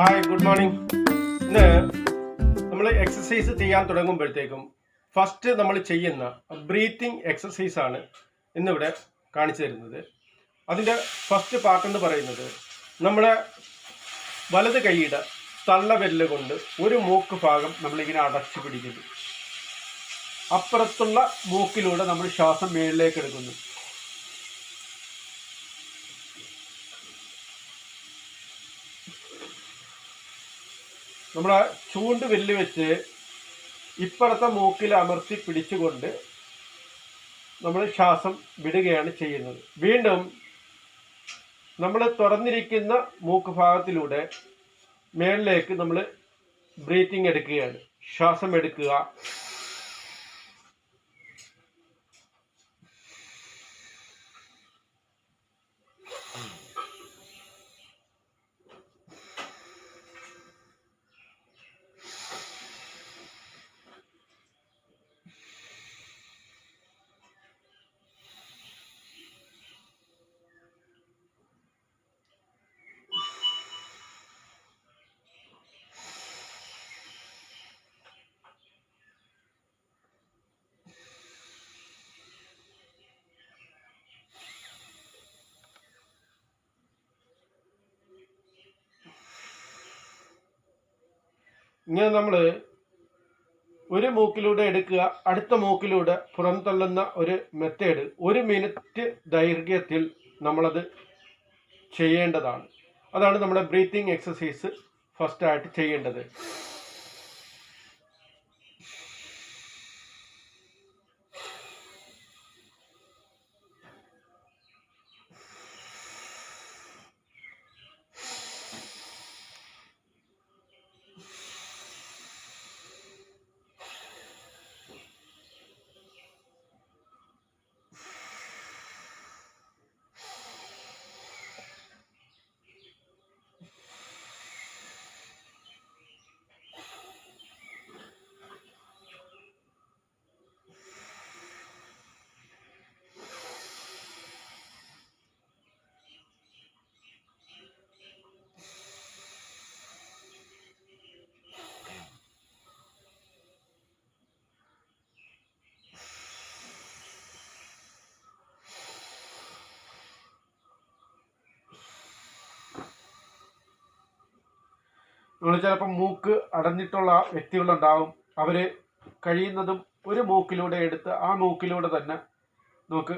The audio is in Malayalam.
Hi, good morning. ഇന്ന് നമ്മൾ എക്സസൈസ് ചെയ്യാൻ തുടങ്ങുമ്പോഴത്തേക്കും ഫസ്റ്റ് നമ്മൾ ചെയ്യുന്ന ബ്രീത്തിങ് എക്സസൈസ് ആണ് ഇന്നിവിടെ കാണിച്ചു തരുന്നത്. അതിൻ്റെ ഫസ്റ്റ് പാർട്ട് എന്ന് പറയുന്നത് നമ്മുടെ വലത് കൈയുടെ തള്ളവിരല് കൊണ്ട് ഒരു മൂക്ക് ഭാഗം നമ്മളിങ്ങനെ അടച്ചു പിടിക്കുന്നു. അപ്പുറത്തുള്ള മൂക്കിലൂടെ നമ്മൾ ശ്വാസം മേളിലേക്ക് എടുക്കുന്നു. നമ്മളെ ചൂണ്ട് വില്ല് വെച്ച് ഇപ്പുറത്തെ മൂക്കിൽ അമർത്തി പിടിച്ചുകൊണ്ട് നമ്മൾ ശ്വാസം വിടുകയാണ് ചെയ്യുന്നത്. വീണ്ടും നമ്മൾ തുറന്നിരിക്കുന്ന മൂക്ക് ഭാഗത്തിലൂടെ മേളിലേക്ക് നമ്മൾ ബ്രീത്തിങ് എടുക്കുകയാണ്. ശ്വാസം എടുക്കുക, ഇങ്ങനെ നമ്മൾ ഒരു മൂക്കിലൂടെ എടുക്കുക, അടുത്ത മൂക്കിലൂടെ പുറംതള്ളുന്ന ഒരു മെത്തേഡ് 1 മിനിറ്റ് ദൈർഘ്യത്തിൽ നമ്മളത് ചെയ്യേണ്ടതാണ്. അതാണ് നമ്മുടെ ബ്രീത്തിങ് എക്സസൈസ് ഫസ്റ്റ് ആയിട്ട് ചെയ്യേണ്ടത്. നമ്മൾ ചിലപ്പോൾ മൂക്ക് അടഞ്ഞിട്ടുള്ള വ്യക്തികളുണ്ടാവും. അവർ കഴിയുന്നതും ഒരു മൂക്കിലൂടെ എടുത്ത് ആ മൂക്കിലൂടെ തന്നെ നമുക്ക്